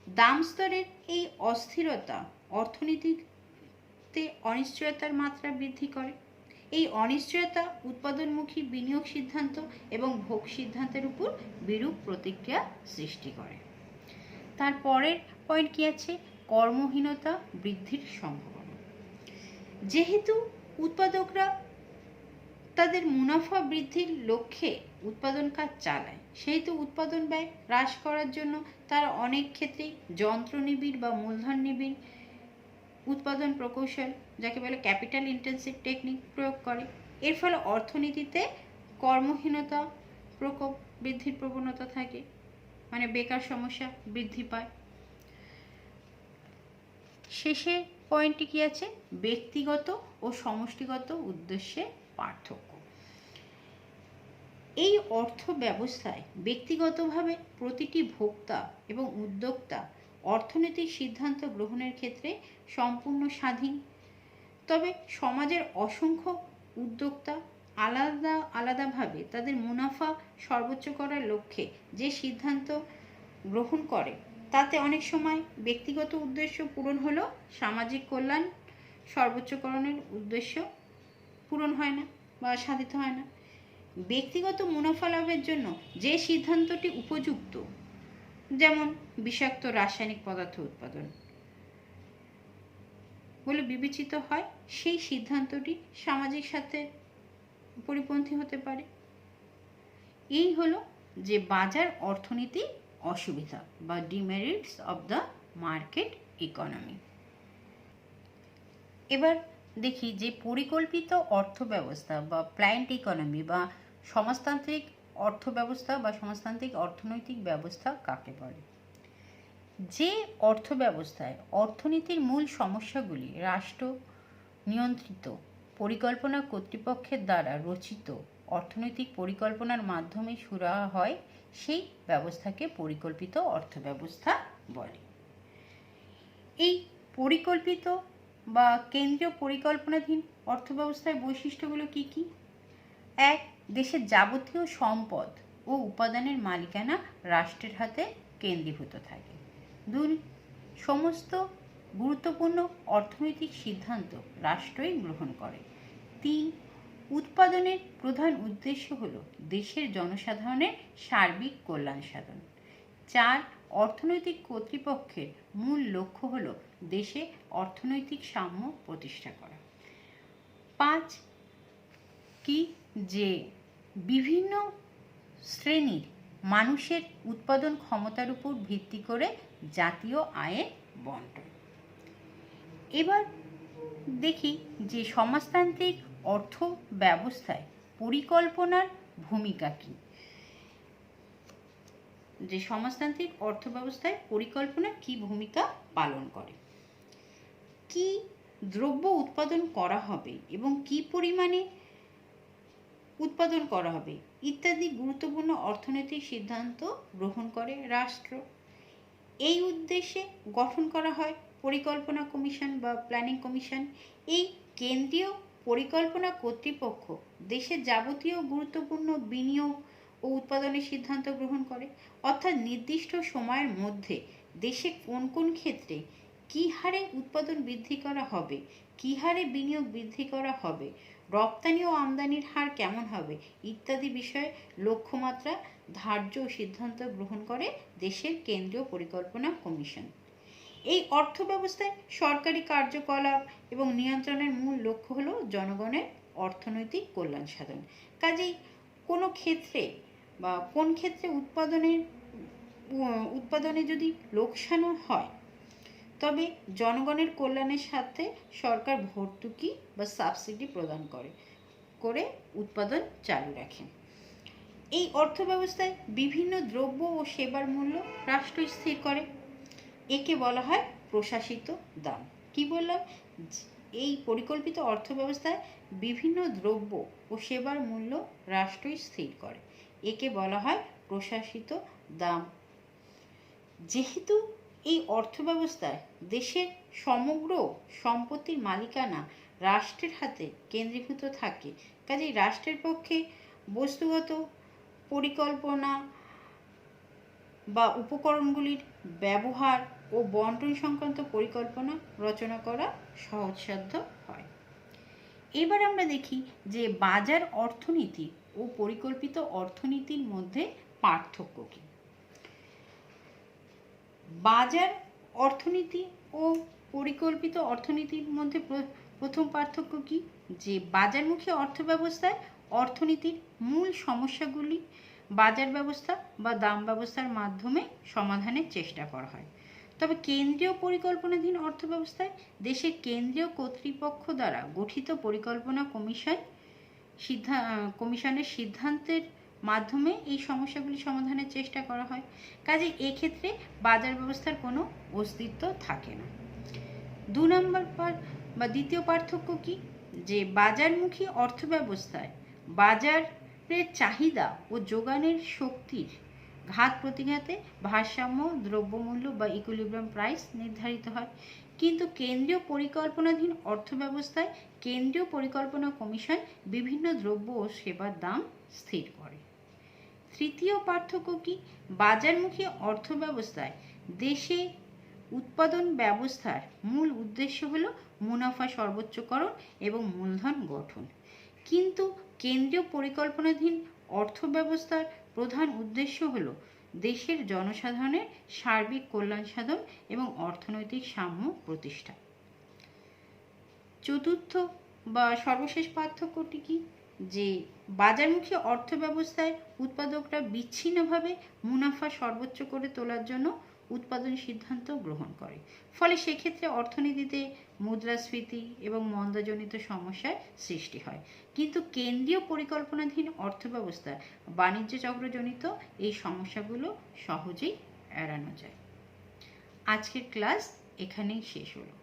দাম স্তরের এই অস্থিরতা অর্থনীতিতে অনিশ্চয়তার মাত্রা বৃদ্ধি করে। এই অনিশ্চয়তা উৎপাদনমুখী বিনিয়োগ সিদ্ধান্ত এবং ভোগ সিদ্ধান্তের উপর বিরূপ প্রতিক্রিয়া সৃষ্টি করে। তারপরের পয়েন্ট কি আছে? কর্মহীনতা বৃদ্ধির সম্ভাবনা। যেহেতু উৎপাদকরা তাদের মুনাফা বৃদ্ধির লক্ষ্যে উৎপাদন কাজ চালায়, সেহেতু উৎপাদন ব্যয় হ্রাস করার জন্য তারা অনেক ক্ষেত্রেই যন্ত্রনিবিড় বা মূলধন নিবিড় উৎপাদন প্রকৌশল, যাকে বলে ক্যাপিটাল ইন্টেন্সিভ টেকনিক, প্রয়োগ করে। এর ফলে অর্থনীতিতে কর্মহীনতা প্রকোপ বৃদ্ধির প্রবণতা থাকে, মানে বেকার সমস্যা বৃদ্ধি পায়। শেষে পয়েন্টটি কি আছে? ব্যক্তিগত ও সমষ্টিগত উদ্দেশ্যে পার্থক্য। এই অর্থ ব্যবস্থায় ব্যক্তিগতভাবে প্রতিটি ভোক্তা এবং উদ্যোক্তা অর্থনৈতিক সিদ্ধান্ত গ্রহণের ক্ষেত্রে সম্পূর্ণ স্বাধীন। তবে সমাজের অসংখ্য উদ্যোক্তা আলাদা আলাদাভাবে তাদের মুনাফা সর্বোচ্চ করার লক্ষ্যে যে সিদ্ধান্ত গ্রহণ করে, তাতে অনেক সময় ব্যক্তিগত উদ্দেশ্য পূরণ হলেও সামাজিক কল্যাণ সর্বোচ্চকরণের উদ্দেশ্য পূরণ হয় না বা সাধিত হয় না। ব্যক্তিগত মুনাফা লাভের জন্য যে সিদ্ধান্তটি উপযুক্ত, যেমন বিষাক্ত রাসায়নিক পদার্থ উৎপাদন বলে বিবেচিত হয়, সেই সিদ্ধান্তটি সামাজিক সাথে পরিপন্থী হতে পারে। এই হলো যে বাজার অর্থনীতি অসুবিধা বা demerits of the market economy. এবার দেখি যে পরিকল্পিত অর্থব্যবস্থা বা প্ল্যান্ড ইকোনমি বা সমাজতান্ত্রিক অর্থব্যবস্থা বা সমাজতান্ত্রিক অর্থনৈতিক ব্যবস্থা কাকে বলে। যে অর্থব্যবস্থায় অর্থনীতির মূল সমস্যাগুলি রাষ্ট্র নিয়ন্ত্রিত পরিকল্পনা কর্তৃপক্ষের দ্বারা রচিত অর্থনৈতিক পরিকল্পনার মাধ্যমে শুরু হয় সেই ব্যবস্থাকে পরিকল্পিত অর্থব্যবস্থা বলে। এই পরিকল্পিত বা কেন্দ্রীয় পরিকল্পনাধীন অর্থব্যবস্থার বৈশিষ্ট্যগুলো কি কি? 1. দেশের যাবতীয় সম্পদ ও উপাদানের মালিকানা রাষ্ট্রের হাতে কেন্দ্রীভূত থাকে। 2. সমস্ত গুরুত্বপূর্ণ অর্থনৈতিক সিদ্ধান্ত রাষ্ট্রই গ্রহণ করে। 3. উৎপাদনের প্রধান উদ্দেশ্য হল দেশের জনসাধারণের সার্বিক কল্যাণ সাধন। 4. অর্থনৈতিক কর্তৃপক্ষের মূল লক্ষ্য হল দেশে অর্থনৈতিক সাম্য প্রতিষ্ঠা করা। 5. কি যে বিভিন্ন শ্রেণীর মানুষের উৎপাদন ক্ষমতার উপর ভিত্তি করে জাতীয় আয়ের বণ্টন। এবার দেখি যে সমাজতান্ত্রিক অর্থ ব্যবস্থায় পরিকল্পনার ভূমিকা কি। যে সমাজতান্ত্রিক অর্থ ব্যবস্থায় পরিকল্পনা কি ভূমিকা পালন করে, কি দ্রব্য উৎপাদন করা হবে এবং কি পরিমাণে উৎপাদন করা হবে ইত্যাদি গুরুত্বপূর্ণ অর্থনৈতিক সিদ্ধান্ত গ্রহণ করে রাষ্ট্র। এই উদ্দেশ্যে গঠন করা হয় পরিকল্পনা কমিশন বা প্ল্যানিং কমিশন। এই কেন্দ্রীয় পরিকল্পনা কর্তৃপক্ষ দেশের যাবতীয় গুরুত্বপূর্ণ বিনিয়োগ ও উৎপাদনের সিদ্ধান্ত গ্রহণ করে, অর্থাৎ নির্দিষ্ট সময়ের মধ্যে দেশে কোন কোন ক্ষেত্রে কী হারে উৎপাদন বৃদ্ধি করা হবে, কী হারে বিনিয়োগ বৃদ্ধি করা হবে, রপ্তানি ও আমদানির হার কেমন হবে ইত্যাদি বিষয়ে লক্ষ্যমাত্রা ধার্য ও সিদ্ধান্ত গ্রহণ করে দেশের কেন্দ্রীয় পরিকল্পনা কমিশন। এই অর্থ ব্যবস্থায় সরকারি কার্যকলাপ এবং নিয়ন্ত্রণের মূল লক্ষ্য হল জনগণের অর্থনৈতিক কল্যাণ সাধন। কাজেই কোনো ক্ষেত্রে বা কোন ক্ষেত্রে উৎপাদনে যদি লোকসানও হয় তবে জনগণের কল্যাণের সাথে সরকার ভর্তুকি বা সাবসিডি প্রদান করে উৎপাদন চালু রাখে। এই অর্থব্যবস্থায় বিভিন্ন দ্রব্য ও সেবার মূল্য রাষ্ট্র স্থির করে, একে বলা হয় প্রশাসিত দাম। কি বললাম? এই পরিকল্পিত অর্থব্যবস্থায় বিভিন্ন দ্রব্য ও সেবার মূল্য রাষ্ট্রই স্থির করে, একে বলা হয় প্রশাসিত দাম। যেহেতু এই অর্থব্যবস্থায় দেশের সমগ্র সম্পত্তির মালিকানা রাষ্ট্রের হাতে কেন্দ্রীভূত থাকে, কাজেই রাষ্ট্রের পক্ষে বস্তুগত পরিকল্পনা বা উপকরণগুলির ব্যবহার ও বন্টন সংক্রান্ত পরিকল্পনা রচনা করা সহজসাধ্য হয়। এবার আমরা দেখি যে বাজার অর্থনীতি ও পরিকল্পিত অর্থনীতির মধ্যে পার্থক্য কী। বাজার অর্থনীতি ও পরিকল্পিত অর্থনীতির মধ্যে প্রথম পার্থক্য কি, যে বাজারমুখী অর্থব্যবস্থায় অর্থনীতির মূল সমস্যাগুলি বাজার ব্যবস্থা বা দাম ব্যবস্থার মাধ্যমে সমাধানের চেষ্টা করা হয়। তবে কেন্দ্রীয় পরিকল্পনাধীন অর্থব্যবস্থায় দেশের কেন্দ্রীয় কর্তৃপক্ষ দ্বারা গঠিত পরিকল্পনা কমিশনের সিদ্ধান্তের মাধ্যমে এই সমস্যাগুলি সমাধানের চেষ্টা করা হয়। কাজে এক্ষেত্রে বাজার ব্যবস্থার কোনো অস্তিত্ব থাকে না। দ্বিতীয় পার্থক্য কি, যে বাজারমুখী অর্থব্যবস্থায় বাজারের চাহিদা ও যোগানের শক্তির ঘাত প্রতিঘাতে ভারসাম্য দ্রব্যমূল্য বা ইকুইলিব্রিয়াম প্রাইস নির্ধারিত হয়, কিন্তু কেন্দ্রীয় পরিকল্পনাধীন অর্থব্যবস্থায় কেন্দ্রীয় পরিকল্পনা কমিশন বিভিন্ন দ্রব্য ও সেবার দাম স্থির করে। তৃতীয় পার্থক্য কি, বাজারমুখী অর্থব্যবস্থায় দেশে উৎপাদন ব্যবস্থার মূল উদ্দেশ্য হল মুনাফা সর্বোচ্চকরণ এবং মূলধন গঠন, কিন্তু কেন্দ্রীয় পরিকল্পনাধীন অর্থব্যবস্থার প্রধান উদ্দেশ্য হল দেশের জনসাধারণের সার্বিক কল্যাণ সাধন এবং অর্থনৈতিক সাম্য প্রতিষ্ঠা। চতুর্থ বা সর্বশেষ পার্থক্যটি কি, যে বাজারমুখী অর্থব্যবস্থায় উৎপাদকরা বিচ্ছিন্নভাবে মুনাফা সর্বোচ্চ করে তোলার জন্য উৎপাদন সিদ্ধান্ত গ্রহণ করে, ফলে সেক্ষেত্রে অর্থনীতিতে মুদ্রাস্ফীতি এবং মন্দাজনিত সমস্যার সৃষ্টি হয়, কিন্তু কেন্দ্রীয় পরিকল্পনাধীন অর্থব্যবস্থা বাণিজ্য চক্রজনিত এই সমস্যাগুলো সহজেই এড়ানো যায়। আজকের ক্লাস এখানেই শেষ হলো।